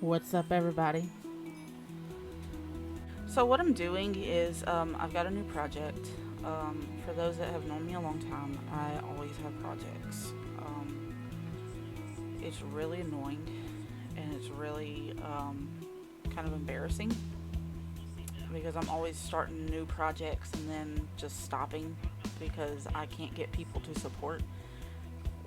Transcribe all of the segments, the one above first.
What's up, everybody? So, what I'm doing is I've got a new project. For those that have known me a long time, I always have projects. It's really annoying and it's really kind of embarrassing because I'm always starting new projects and then just stopping because I can't get people to support,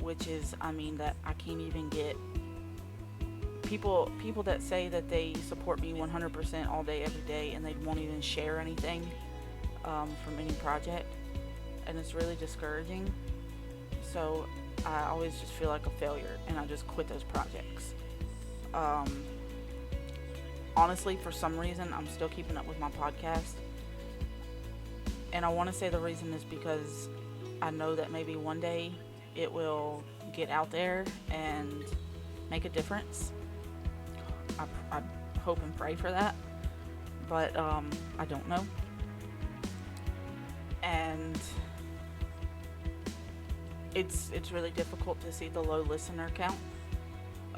which is, I mean, that I can't even get people that say that they support me 100% all day every day and they won't even share anything from any project, and it's really discouraging. So I always just feel like a failure and I just quit those projects. um, Honestly, for some reason I'm still keeping up with my podcast, and I want to say the reason is because I know that maybe one day it will get out there and make a difference. I hope and pray for that, but I don't know. And it's really difficult to see the low listener count.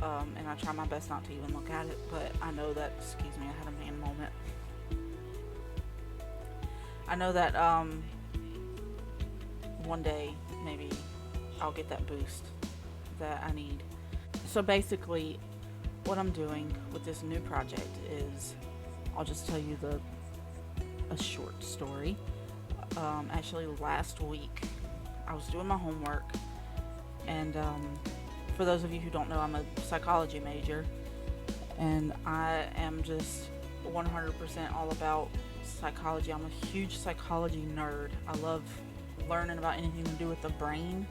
And I try my best not to even look at it, but I know that. Excuse me, I had a man moment. I know that one day maybe I'll get that boost that I need. So basically, what I'm doing with this new project is, I'll just tell you a short story. Actually, last week I was doing my homework, and for those of you who don't know, I'm a psychology major, and I am just 100% all about psychology. I'm a huge psychology nerd. I love learning about anything to do with the brain,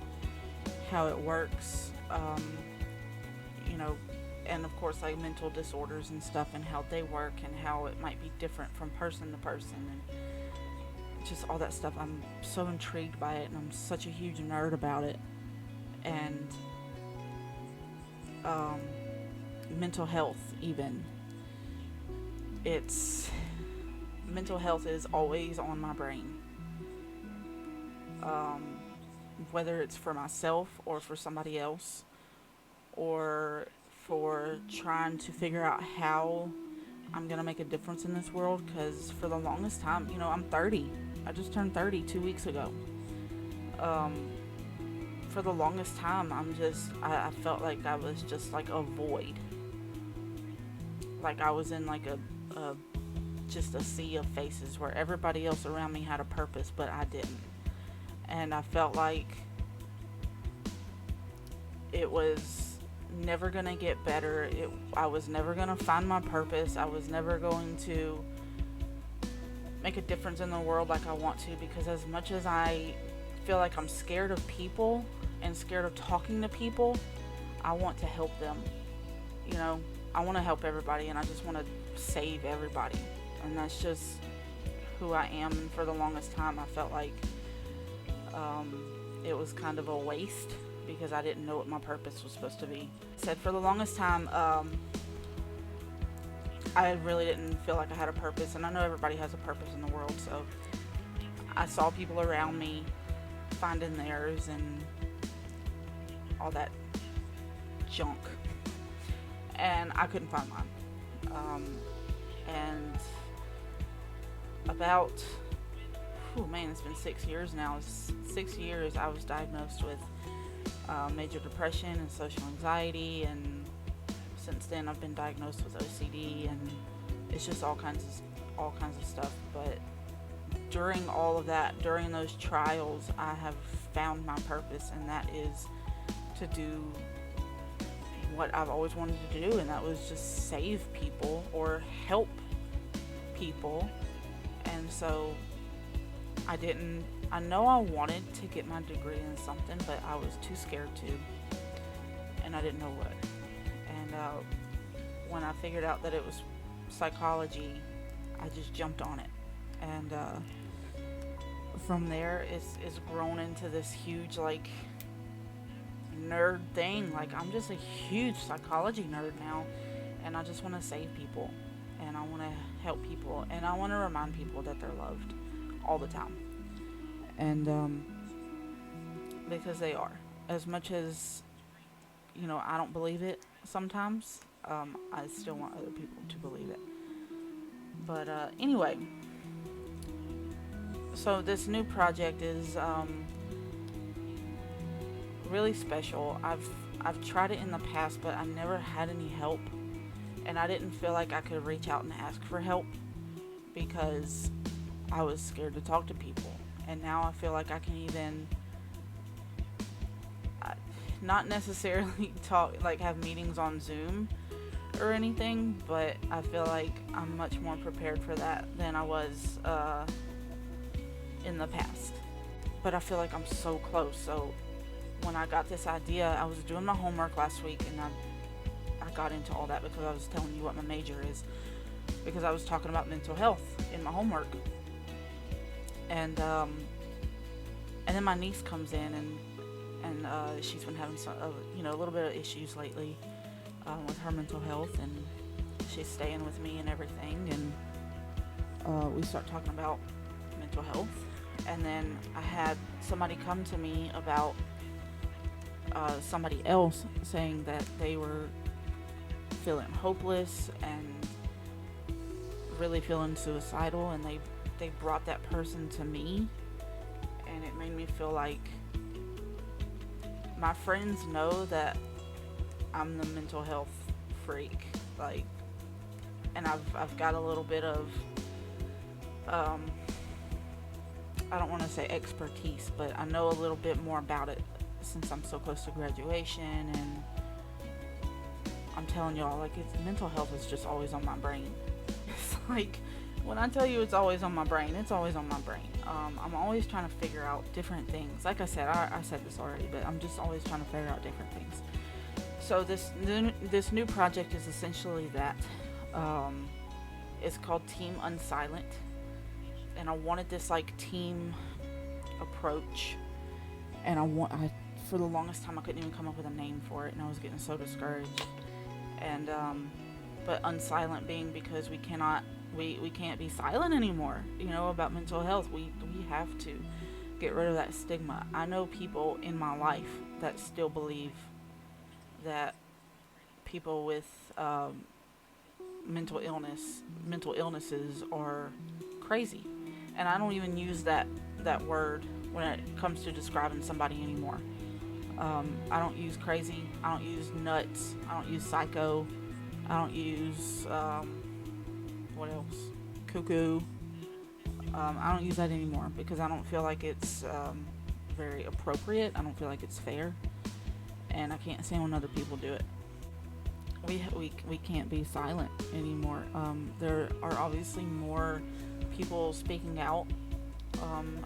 how it works, you know, and of course, like mental disorders and stuff, and how they work, and how it might be different from person to person, and just all that stuff. I'm so intrigued by it, and I'm such a huge nerd about it. And um, mental health, even. It's Mental health is always on my brain. Um, Whether it's for myself or for somebody else, or for trying to figure out how I'm gonna make a difference in this world. Because for the longest time, I'm 30. I just turned 30 2 weeks ago. Um, for the longest time, I felt like I was just like a void. Like I was in like a just a sea of faces where everybody else around me had a purpose, but I didn't. And I felt like it was never gonna get better. I was never gonna find my purpose. I was never going to make a difference in the world like I want to, because as much as I feel like I'm scared of people and scared of talking to people, I want to help them. You know, I want to help everybody, and I just want to save everybody. And that's just who I am. And for the longest time, I felt like it was kind of a waste because I didn't know what my purpose was supposed to be. I said for the longest time, I really didn't feel like I had a purpose, and I know everybody has a purpose in the world. So I saw people around me finding theirs and all that junk, and I couldn't find mine. And about, oh man, it's been 6 years now. 6 years I was diagnosed with major depression and social anxiety, and since then I've been diagnosed with OCD, and it's just all kinds of stuff. But during all of that, during those trials, I have found my purpose, and that is to do what I've always wanted to do, and that was just save people or help people. And so I know I wanted to get my degree in something, but I was too scared to, and I didn't know what. And when I figured out that it was psychology, I just jumped on it. And from there, it's grown into this huge, like, nerd thing. Like, I'm just a huge psychology nerd now, and I just want to save people, and I want to help people, and I want to remind people that they're loved all the time. And because they are. As much as I don't believe it sometimes. I still want other people to believe it. But anyway, so this new project is really special. I've tried it in the past, but I never had any help, and I didn't feel like I could reach out and ask for help because I was scared to talk to people. And now I feel like I can even not necessarily talk, like have meetings on Zoom or anything, but I feel like I'm much more prepared for that than I was in the past. But I feel like I'm so close. So when I got this idea, I was doing my homework last week, and I got into all that because I was telling you what my major is, because I was talking about mental health in my homework. And then my niece comes in, and she's been having some a little bit of issues lately with her mental health, and she's staying with me and everything, and we start talking about mental health. And then I had somebody come to me about somebody else saying that they were feeling hopeless and really feeling suicidal, and they brought that person to me, and it made me feel like my friends know that I'm the mental health freak, like, and I've got a little bit of I don't want to say expertise, but I know a little bit more about it since I'm so close to graduation. And I'm telling y'all, like, mental health is just always on my brain. It's like, when I tell you it's always on my brain, it's always on my brain. I'm always trying to figure out different things. Like I said, I said this already, but I'm just always trying to figure out different things. So this new project is essentially that. It's called Team Unsilent, and I wanted this like team approach, and I for the longest time I couldn't even come up with a name for it, and I was getting so discouraged. And but unsilent being because we can't be silent anymore, about mental health. We have to get rid of that stigma. I know people in my life that still believe that people with mental illnesses are crazy, and I don't even use that word when it comes to describing somebody anymore. I don't use crazy, I don't use nuts, I don't use psycho, I don't use what else, cuckoo. I don't use that anymore because I don't feel like it's very appropriate. I don't feel like it's fair, and I can't stand when other people do it. We can't be silent anymore. There are obviously more people speaking out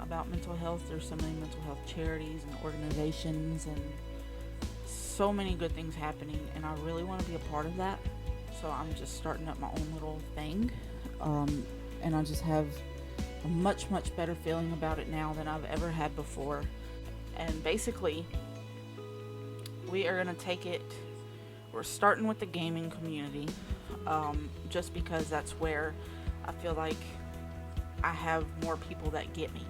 about mental health. There's so many mental health charities and organizations, and so many good things happening, and I really want to be a part of that. So I'm just starting up my own little thing, and I just have a much better feeling about it now than I've ever had before. And basically, we are going to take it. We're starting with the gaming community, just because that's where I feel like I have more people that get me,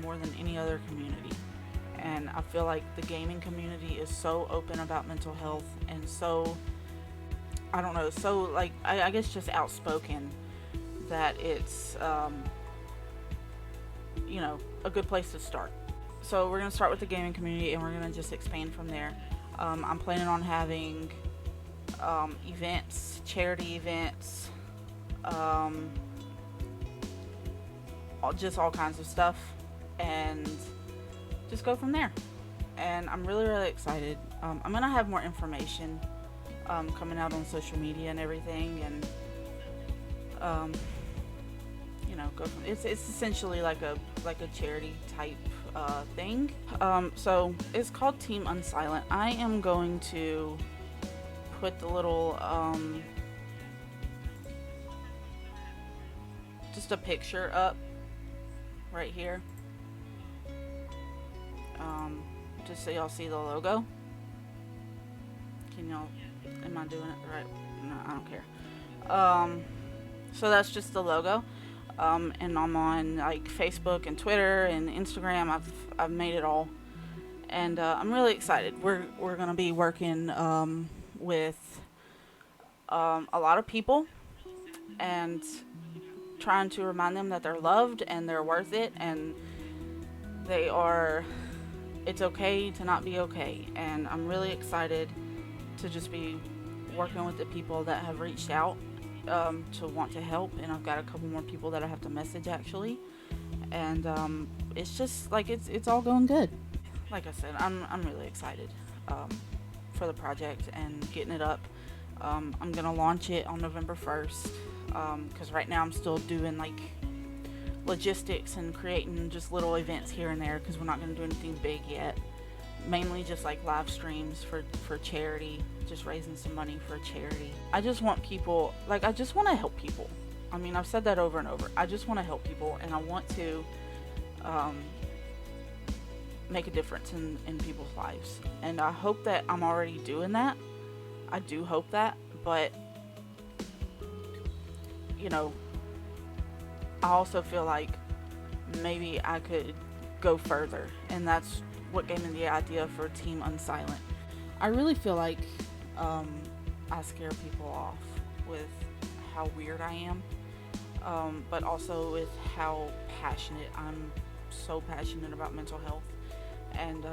more than any other community. And I feel like the gaming community is so open about mental health, and so, I don't know, so like, I guess just outspoken, that it's, a good place to start. So we're going to start with the gaming community, and we're going to just expand from there. I'm planning on having events, charity events, just all kinds of stuff, and just go from there. And I'm really excited. I'm going to have more information coming out on social media and everything, and go from, it's essentially like a charity type thing. So it's called Team Unsilent. I am going to put the little just a picture up right here, just so y'all see the logo. Am I doing it right? No, I don't care. So that's just the logo. And I'm on like Facebook and Twitter and Instagram. I've made it all, and I'm really excited. We're gonna be working with a lot of people and trying to remind them that they're loved and they're worth it, and they are. It's okay to not be okay, and I'm really excited to just be working with the people that have reached out to want to help, and I've got a couple more people that I have to message actually, and it's just like it's all going good. Like I said, I'm really excited for the project and getting it up. I'm gonna launch it on November 1st because right now I'm still doing like logistics and creating just little events here and there because we're not gonna do anything big yet. Mainly just like live streams for charity, just raising some money for a charity. I just want people, like, I just want to help people. I mean, I've said that over and over. I just want to help people, and I want to make a difference in people's lives. And I hope that I'm already doing that. I do hope that, but you know, I also feel like maybe I could go further, and that's what gave me the idea for Team Unsilent. I really feel like I scare people off with how weird I am, but also with how passionate. I'm so passionate about mental health, and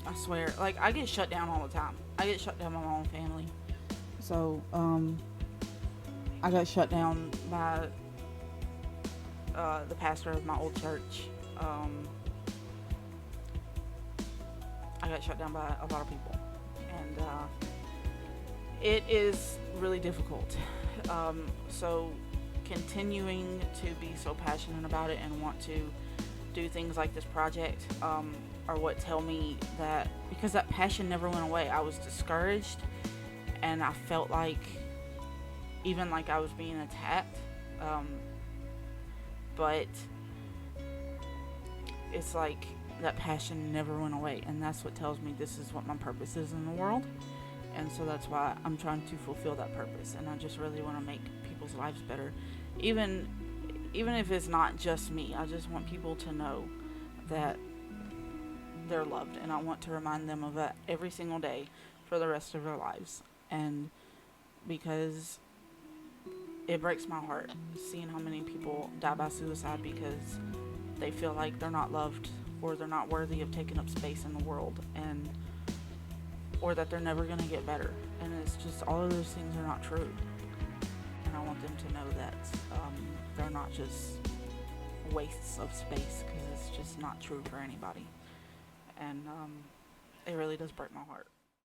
I swear, like, I get shut down all the time. I get shut down by my own family. So, I got shut down by the pastor of my old church. I got shut down by a lot of people, and it is really difficult. So continuing to be so passionate about it and want to do things like this project are what tell me that, because that passion never went away. I was discouraged, and I felt like even like I was being attacked, but it's like that passion never went away, and that's what tells me this is what my purpose is in the world. And so that's why I'm trying to fulfill that purpose, and I just really want to make people's lives better, even if it's not just me. I just want people to know that they're loved, and I want to remind them of that every single day for the rest of their lives. And because it breaks my heart seeing how many people die by suicide because they feel like they're not loved, or they're not worthy of taking up space in the world, and or that they're never going to get better. And it's just, all of those things are not true, and I want them to know that they're not just wastes of space, because it's just not true for anybody. And it really does break my heart.